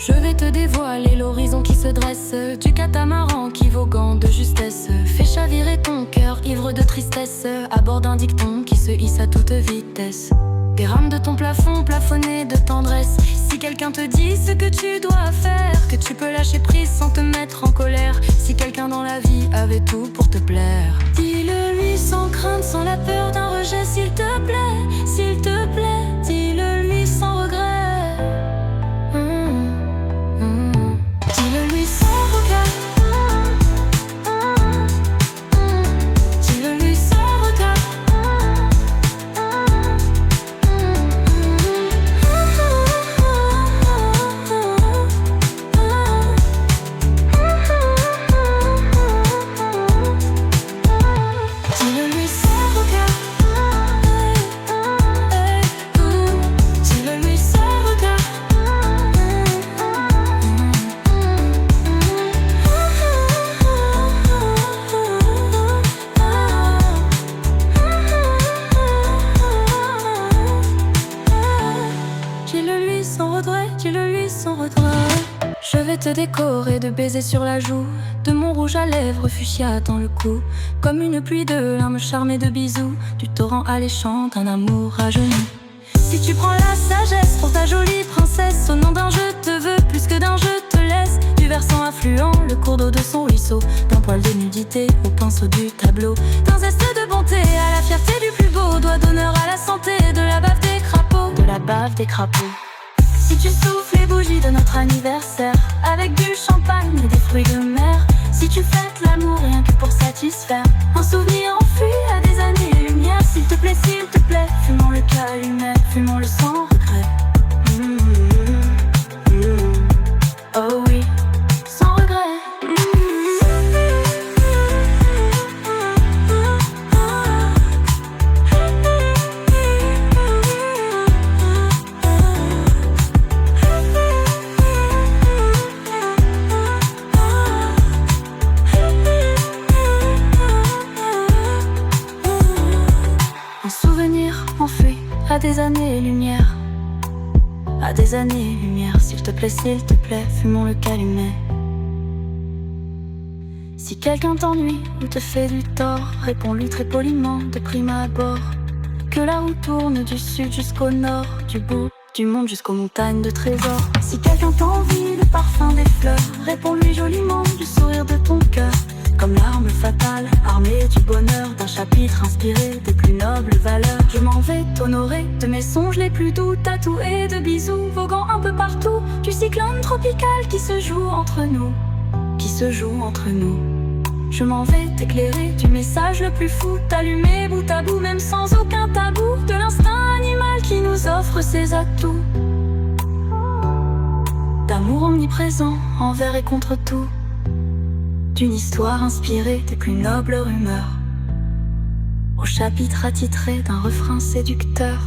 Je vais te dévoiler l'horizon qui se dresse, du catamaran qui voguant de justesse fait chavirer ton cœur ivre de tristesse à bord d'un dicton qui se hisse à toute vitesse. Des rames de ton plafond plafonnées de tendresse. Si quelqu'un te dit ce que tu dois faire, que tu peux lâcher prise sans te mettre en colère. Si quelqu'un dans la vie avait tout pour te plaire, dis-le lui sans crainte, sans la peur d'un rejet, s'il te plaît, s'il te plaît. Dis-le lui sans regret. Dis-le lui sans regret. Dis-le lui sans regret. Dis-le-lui sans regret. Je vais te décorer de baisers sur la joue, de mon rouge à lèvres fuchsia dans le cou, comme une pluie de larmes charmées de bisous, du torrent alléchant d'un amour à genoux. Si tu prends la sagesse pour ta jolie princesse, au nom d'un je te veux, plus que d'un je te laisse, du versant affluent, le cours d'eau de son ruisseau, d'un poil de nudité au pinceau du tableau, d'un zeste de bonté à la fierté du plus beau, doigt d'honneur à la santé, de la bave des crapauds, de la bave des crapauds. Si tu souffles les bougies de notre anniversaire, avec du champagne et des fruits de mer, si tu fêtes l'amour rien que pour satisfaire un souvenir enfui à des années-lumière, s'il te plaît, fumons le calumet, fumons le sans regret. Oh oui, sans regret. Enfui à des années-lumière, à des années-lumière, s'il te plaît, fumons le calumet. Si quelqu'un t'ennuie ou te fait du tort, réponds-lui très poliment de prime abord que la roue tourne du sud jusqu'au nord, du bout du monde jusqu'aux montagnes de trésors. Si quelqu'un t'envie le parfum des fleurs, réponds-lui joliment du sourire de ton cœur, comme l'arme fatale, armée du bonheur, d'un chapitre inspiré des plus nobles valeurs. Je m'en vais t'honorer de mes songes les plus doux, tatoués de bisous, voguant un peu partout, du cyclone tropical qui se joue entre nous, qui se joue entre nous. Je m'en vais t'éclairer du message le plus fou, t'allumer bout à bout, même sans aucun tabou, de l'instinct animal qui nous offre ses atouts, d'amour omniprésent envers et contre tout, d'une histoire inspirée des plus nobles rumeurs, au chapitre attitré d'un refrain séducteur,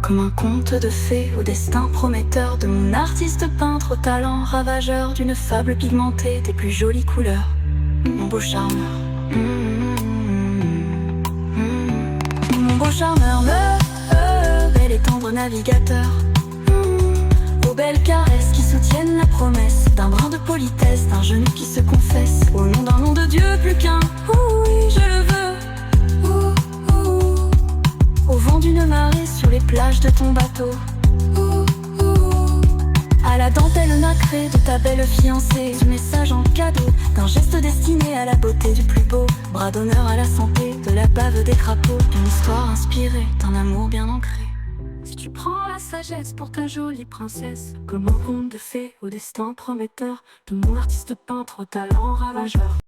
comme un conte de fées au destin prometteur, de mon artiste peintre au talent ravageur, d'une fable pigmentée des plus jolies couleurs, mon beau charmeur. Mon beau charmeur, bel et tendre navigateur, aux belles caresses qui soutiennent la promesse d'un brin de politesse, d'un genou qui se confesse au nom d'un nom de Dieu plus qu'un. Oui, je le veux. Au vent d'une marée sur les plages de ton bateau, à la dentelle nacrée de ta belle fiancée, du message en cadeau, d'un geste destiné à la beauté du plus beau, bras d'honneur à la santé, de la bave des crapauds, d'une histoire inspirée d'un amour bien ancré. Si tu prends la sagesse pour ta jolie princesse, comme un conte de fées au destin prometteur, de mon artiste peintre au talent ravageur.